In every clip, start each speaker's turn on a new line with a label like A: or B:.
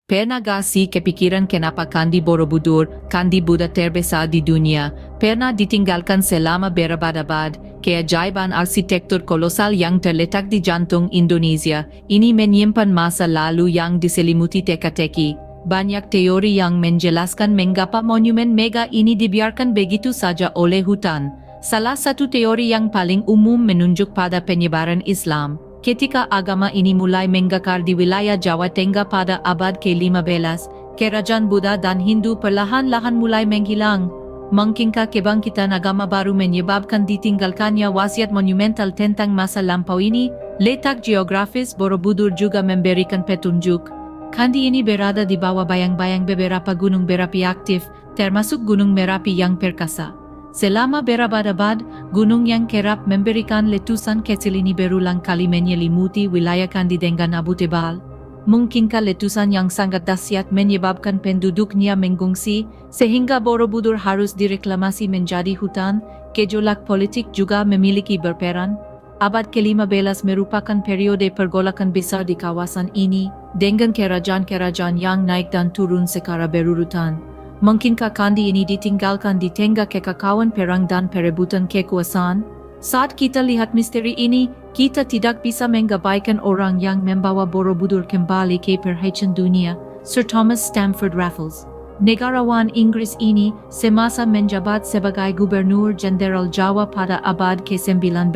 A: Pernah gak sih kepikiran kenapa Candi Borobudur, Candi Buddha terbesar di dunia, pernah ditinggalkan selama berabad-abad? Keajaiban arsitektur kolosal yang terletak di jantung Indonesia, ini menyimpan masa lalu yang diselimuti teka-teki. Banyak teori yang menjelaskan mengapa monumen mega ini dibiarkan begitu saja oleh hutan. Salah satu teori yang paling umum menunjuk pada penyebaran Islam. Ketika agama ini mulai menggakar di wilayah Jawa Tengah pada abad ke-15, kerajaan Buddha dan Hindu perlahan-lahan mulai menghilang. Mungkinkah kebangkitan agama baru menyebabkan ditinggalkannya wasiat monumental tentang masa lampau ini? Letak geografis Borobudur juga memberikan petunjuk. Candi ini berada di bawah bayang-bayang beberapa gunung berapi aktif, termasuk Gunung Merapi yang perkasa. Selama berabad-abad, gunung yang kerap memberikan letusan kecil ini berulang kali menyelimuti wilayah Candi dengan abu tebal. Mungkinkah letusan yang sangat dahsyat menyebabkan penduduknya mengungsi, sehingga Borobudur harus direklamasi menjadi hutan? Gejolak politik juga memiliki berperan. Abad ke-15 merupakan periode pergolakan besar di kawasan ini, dengan kerajaan-kerajaan yang naik dan turun secara berurutan. Mungkinkah Candi ini ditinggalkan di tengah kekacauan perang dan perebutan kekuasaan? Saat kita lihat misteri ini, kita tidak bisa mengabaikan orang yang membawa Borobudur kembali ke perhatian dunia, Sir Thomas Stamford Raffles. Negarawan Inggris ini semasa menjabat sebagai Gubernur Jenderal Jawa pada abad ke-19,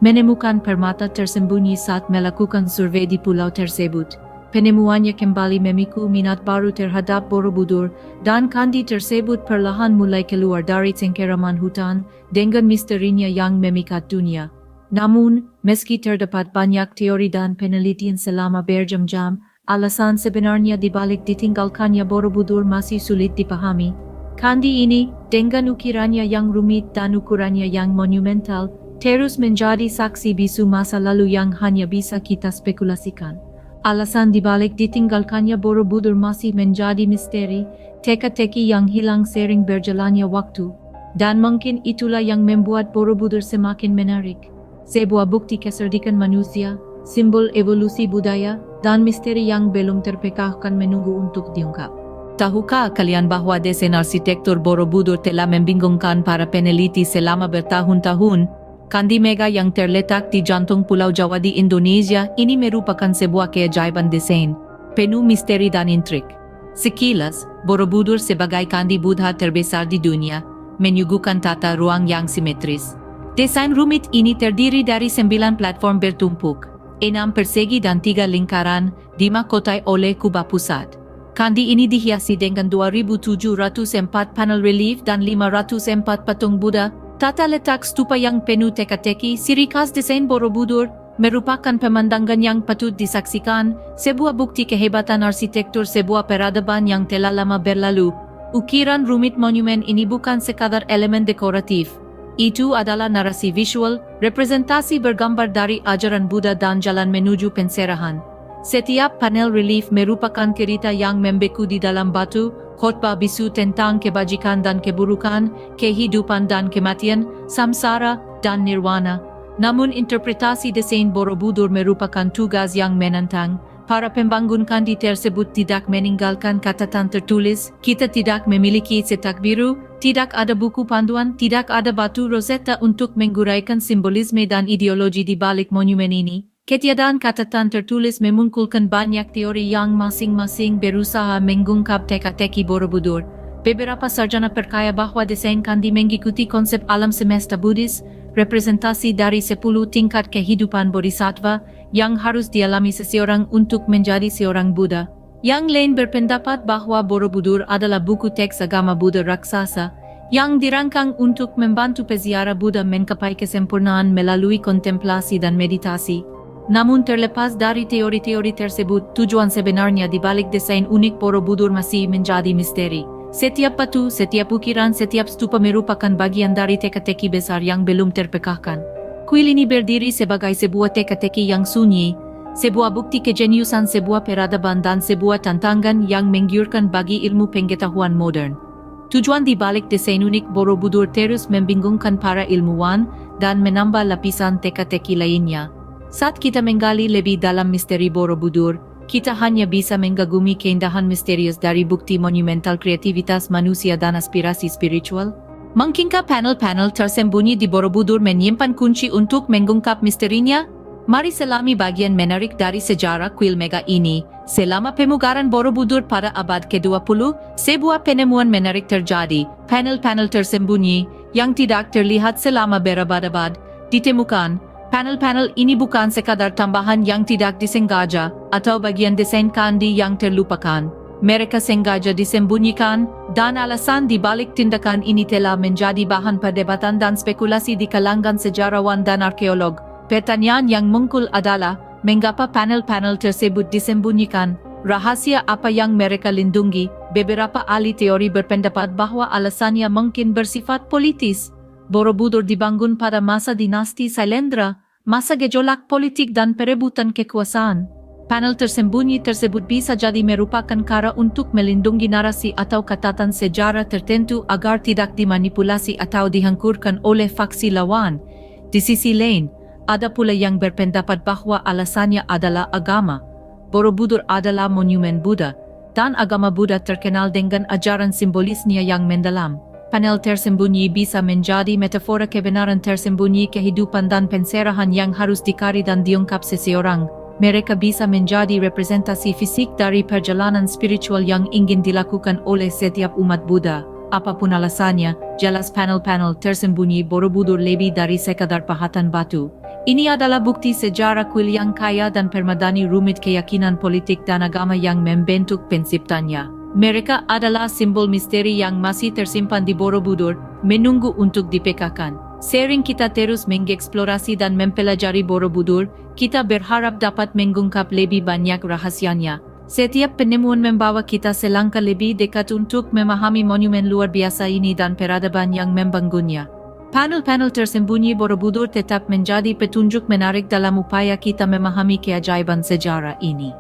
A: menemukan permata tersembunyi saat melakukan survei di pulau tersebut. Penemuannya kembali memicu minat baru terhadap Borobudur, dan candi tersebut perlahan mulai keluar dari cengkeraman hutan dengan misterinya yang memikat dunia. Namun, meski terdapat banyak teori dan penelitian selama berjam-jam, alasan sebenarnya dibalik ditinggalkannya Borobudur masih sulit dipahami. Candi ini, dengan ukirannya yang rumit dan ukurannya yang monumental, terus menjadi saksi bisu masa lalu yang hanya bisa kita spekulasikan. Alasan dibalik ditinggalkannya Borobudur masih menjadi misteri, teka-teki yang hilang sering berjalannya waktu. Dan mungkin itulah yang membuat Borobudur semakin menarik. Sebuah bukti kecerdikan manusia, simbol evolusi budaya, dan misteri yang belum terpecahkan menunggu untuk diungkap. Tahukah kalian bahwa desain arsitektur Borobudur telah membingungkan para peneliti selama bertahun-tahun? Candi mega yang terletak di jantung Pulau Jawa di Indonesia ini merupakan sebuah keajaiban desain, penuh misteri dan intrik. Sekilas, Borobudur sebagai candi Buddha terbesar di dunia, menyuguhkan tata ruang yang simetris. Desain rumit ini terdiri dari 9 platform bertumpuk, 6 persegi dan 3 lingkaran, dimahkotai oleh kubah pusat. Candi ini dihiasi dengan 2.704 panel relief dan 504 patung Buddha. Tata letak stupa yang penuh teka-teki, ciri khas desain Borobudur, merupakan pemandangan yang patut disaksikan, sebuah bukti kehebatan arsitektur sebuah peradaban yang telah lama berlalu. Ukiran rumit monumen ini bukan sekadar elemen dekoratif. Itu adalah narasi visual, representasi bergambar dari ajaran Buddha dan jalan menuju pencerahan. Setiap panel relief merupakan cerita yang membeku di dalam batu, khotbah bisu tentang kebajikan dan keburukan, kehidupan dan kematian, samsara dan nirwana. Namun interpretasi desain Borobudur merupakan tugas yang menantang. Para pembangun candi tersebut tidak meninggalkan catatan tertulis, kita tidak memiliki cetak biru, tidak ada buku panduan, tidak ada batu rosetta untuk menguraikan simbolisme dan ideologi di balik monumen ini. Ketiadaan catatan tertulis memunculkan banyak teori yang masing-masing berusaha mengungkap teka-teki Borobudur. Beberapa sarjana percaya bahwa desain candi mengikuti konsep alam semesta Buddhis, representasi dari 10 tingkat kehidupan bodhisattva yang harus dialami seseorang untuk menjadi seorang Buddha. Yang lain berpendapat bahwa Borobudur adalah buku teks agama Buddha raksasa yang dirancang untuk membantu peziarah Buddha mencapai kesempurnaan melalui kontemplasi dan meditasi. Namun terlepas dari teori-teori tersebut, tujuan sebenarnya di balik desain unik Borobudur masih menjadi misteri. Setiap batu, setiap ukiran, setiap stupa merupakan bagian dari teka-teki besar yang belum terpecahkan. Kuil ini berdiri sebagai sebuah teka-teki yang sunyi, sebuah bukti kejeniusan sebuah peradaban dan sebuah tantangan yang menggiurkan bagi ilmu pengetahuan modern. Tujuan di balik desain unik Borobudur terus membingungkan para ilmuwan dan menambah lapisan teka-teki lainnya. Saat kita menggali lebih dalam misteri Borobudur, kita hanya bisa menggagumi keindahan misterius dari bukti monumental kreativitas manusia dan aspirasi spiritual? Mungkinkah panel-panel tersembunyi di Borobudur menyimpan kunci untuk mengungkap misterinya? Mari selami bagian menarik dari sejarah kuil mega ini. Selama pemugaran Borobudur pada abad ke-20, sebuah penemuan menarik terjadi. Panel-panel tersembunyi yang tidak terlihat selama berabad-abad ditemukan. Panel-panel ini bukan sekadar tambahan yang tidak disengaja atau bagian desain kandi yang terlupakan. Mereka sengaja disembunyikan dan alasan di balik tindakan ini telah menjadi bahan perdebatan dan spekulasi di kalangan sejarawan dan arkeolog. Pertanyaan yang muncul adalah, mengapa panel-panel tersebut disembunyikan? Rahasia apa yang mereka lindungi? Beberapa ahli teori berpendapat bahwa alasannya mungkin bersifat politis. Borobudur dibangun pada masa dinasti Sailendra, masa gejolak politik dan perebutan kekuasaan. Panel tersembunyi tersebut bisa jadi merupakan cara untuk melindungi narasi atau catatan sejarah tertentu agar tidak dimanipulasi atau dihancurkan oleh faksi lawan. Di sisi lain, ada pula yang berpendapat bahwa alasannya adalah agama. Borobudur adalah monumen Buddha, dan agama Buddha terkenal dengan ajaran simbolisnya yang mendalam. Panel tersembunyi bisa menjadi metafora kebenaran tersembunyi kehidupan dan penserahan yang harus dicari dan diungkap seseorang. Mereka bisa menjadi representasi fisik dari perjalanan spiritual yang ingin dilakukan oleh setiap umat Buddha. Apapun alasannya, jelas panel-panel tersembunyi Borobudur lebih dari sekadar pahatan batu. Ini adalah bukti sejarah kuil yang kaya dan permadani rumit keyakinan politik dan agama yang membentuk penciptanya. Mereka adalah simbol misteri yang masih tersimpan di Borobudur, menunggu untuk dipekakan. Sering kita terus mengeksplorasi dan mempelajari Borobudur, kita berharap dapat mengungkap lebih banyak rahasianya. Setiap penemuan membawa kita selangkah lebih dekat untuk memahami monumen luar biasa ini dan peradaban yang membangunnya. Panel-panel tersembunyi Borobudur tetap menjadi petunjuk menarik dalam upaya kita memahami keajaiban sejarah ini.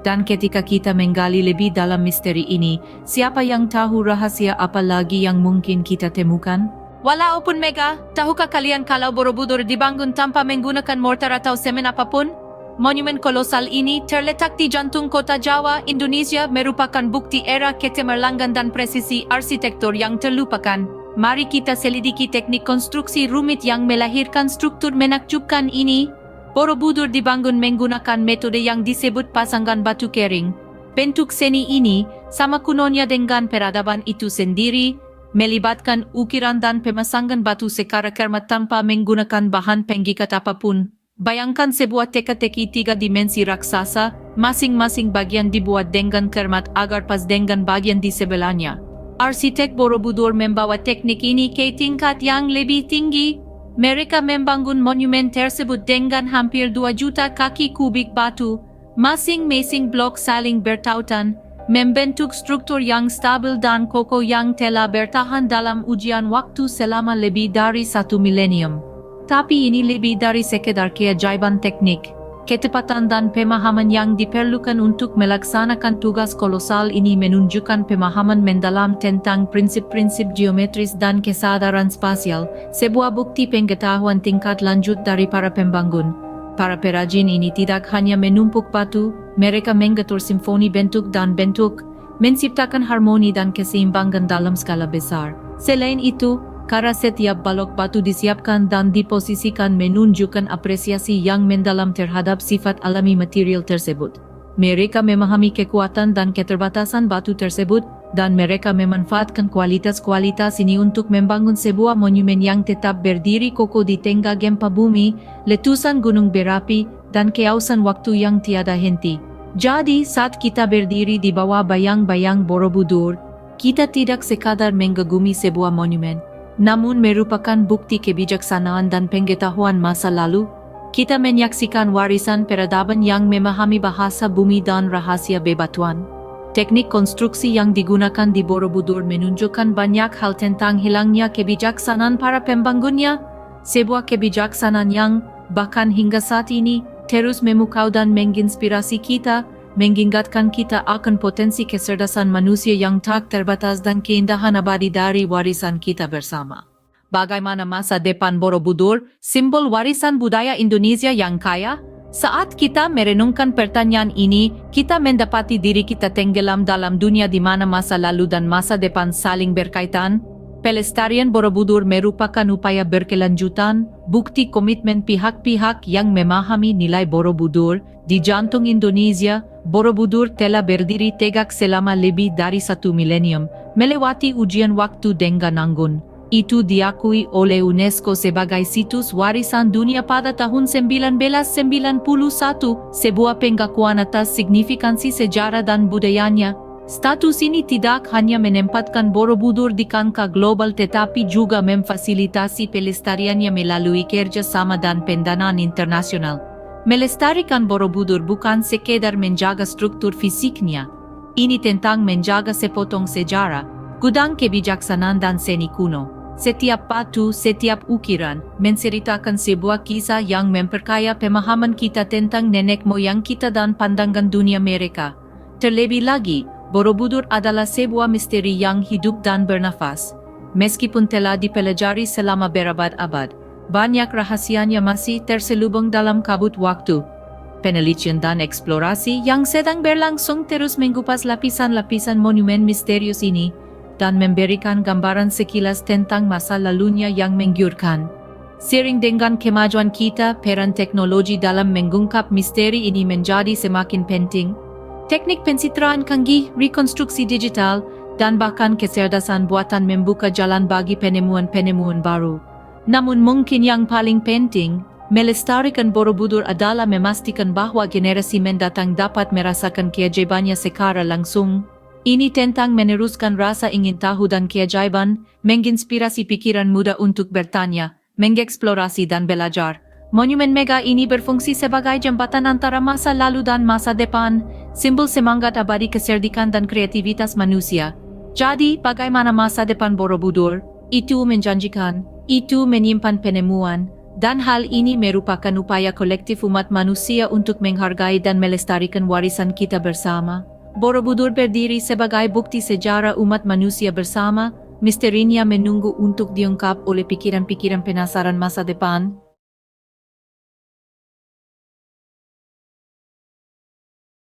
A: Dan ketika kita menggali lebih dalam misteri ini, siapa yang tahu rahasia apa lagi yang mungkin kita temukan? Walaupun mega, tahukah kalian kalau Borobudur dibangun tanpa menggunakan mortar atau semen apapun? Monumen kolosal ini terletak di jantung kota Jawa, Indonesia, merupakan bukti era ketemerlangan dan presisi arsitektur yang terlupakan. Mari kita selidiki teknik konstruksi rumit yang melahirkan struktur menakjubkan ini. Borobudur dibangun menggunakan metode yang disebut pasangan batu kering. Bentuk seni ini sama kunonya dengan peradaban itu sendiri, melibatkan ukiran dan pemasangan batu secara cermat tanpa menggunakan bahan pengikat apapun. Bayangkan sebuah teka-teki 3 dimensi raksasa, masing-masing bagian dibuat dengan cermat agar pas dengan bagian di sebelahnya. Arsitek Borobudur membawa teknik ini ke tingkat yang lebih tinggi. Mereka membangun monumen tersebut dengan hampir 2 juta kaki kubik batu, masing-masing blok saling bertautan, membentuk struktur yang stabil dan kokoh yang telah bertahan dalam ujian waktu selama lebih dari 1 milenium. Tapi ini lebih dari sekedar keajaiban teknik. Ketepatan dan pemahaman yang diperlukan untuk melaksanakan tugas kolosal ini menunjukkan pemahaman mendalam tentang prinsip-prinsip geometris dan kesadaran spasial, sebuah bukti pengetahuan tingkat lanjut dari para pembangun. Para perajin ini tidak hanya menumpuk batu, mereka mengatur simfoni bentuk dan bentuk, menciptakan harmoni dan keseimbangan dalam skala besar. Selain itu, karena setiap balok batu disiapkan dan diposisikan menunjukkan apresiasi yang mendalam terhadap sifat alami material tersebut. Mereka memahami kekuatan dan keterbatasan batu tersebut, dan mereka memanfaatkan kualitas-kualitas ini untuk membangun sebuah monumen yang tetap berdiri kokoh di tengah gempa bumi, letusan gunung berapi, dan keausan waktu yang tiada henti. Jadi, saat kita berdiri di bawah bayang-bayang Borobudur, kita tidak sekadar mengagumi sebuah monumen, namun merupakan bukti kebijaksanaan dan pengetahuan masa lalu. Kita menyaksikan warisan peradaban yang memahami bahasa bumi dan rahasia bebatuan. Teknik konstruksi yang digunakan di Borobudur menunjukkan banyak hal tentang hilangnya kebijaksanaan para pembangunnya, sebuah kebijaksanaan yang, bahkan hingga saat ini, terus memukau dan menginspirasi kita, mengingatkan kita akan potensi kecerdasan manusia yang tak terbatas dan keindahan abadi dari warisan kita bersama. Bagaimana masa depan Borobudur, simbol warisan budaya Indonesia yang kaya? Saat kita merenungkan pertanyaan ini, kita mendapati diri kita tenggelam dalam dunia di mana masa lalu dan masa depan saling berkaitan. Pelestarian Borobudur merupakan upaya berkelanjutan, bukti komitmen pihak-pihak yang memahami nilai Borobudur. Di jantung Indonesia, Borobudur telah berdiri tegak selama lebih dari 1 milenium, melewati ujian waktu dengan anggun. Itu diakui oleh UNESCO sebagai situs warisan dunia pada tahun 1991, sebuah pengakuan atas signifikansi sejarah dan budayanya. Status ini tidak hanya menempatkan Borobudur di kancah global tetapi juga memfasilitasi pelestariannya melalui kerjasama dan pendanaan internasional. Melestarikan Borobudur bukan sekedar menjaga struktur fisiknya. Ini tentang menjaga sepotong sejarah, gudang kebijaksanaan dan seni kuno. Setiap batu, setiap ukiran, menceritakan sebuah kisah yang memperkaya pemahaman kita tentang nenek moyang kita dan pandangan dunia mereka. Terlebih lagi, Borobudur adalah sebuah misteri yang hidup dan bernafas. Meskipun telah dipelajari selama berabad-abad, banyak rahasianya masih terselubung dalam kabut waktu. Penelitian dan eksplorasi yang sedang berlangsung terus mengupas lapisan-lapisan monumen misterius ini, dan memberikan gambaran sekilas tentang masa lalunya yang menggiurkan. Seiring dengan kemajuan kita, peran teknologi dalam mengungkap misteri ini menjadi semakin penting. Teknik pencitraan canggih, rekonstruksi digital, dan bahkan kecerdasan buatan membuka jalan bagi penemuan-penemuan baru. Namun mungkin yang paling penting, melestarikan Borobudur adalah memastikan bahwa generasi mendatang dapat merasakan keajaibannya secara langsung. Ini tentang meneruskan rasa ingin tahu dan keajaiban, menginspirasi pikiran muda untuk bertanya, mengeksplorasi dan belajar. Monumen mega ini berfungsi sebagai jembatan antara masa lalu dan masa depan, simbol semangat abadi keserdikan dan kreativitas manusia. Jadi, bagaimana masa depan Borobudur? Itu menjanjikan, itu menyimpan penemuan, dan hal ini merupakan upaya kolektif umat manusia untuk menghargai dan melestarikan warisan kita bersama. Borobudur berdiri sebagai bukti sejarah umat manusia bersama, misterinya menunggu untuk diungkap oleh pikiran-pikiran penasaran masa depan.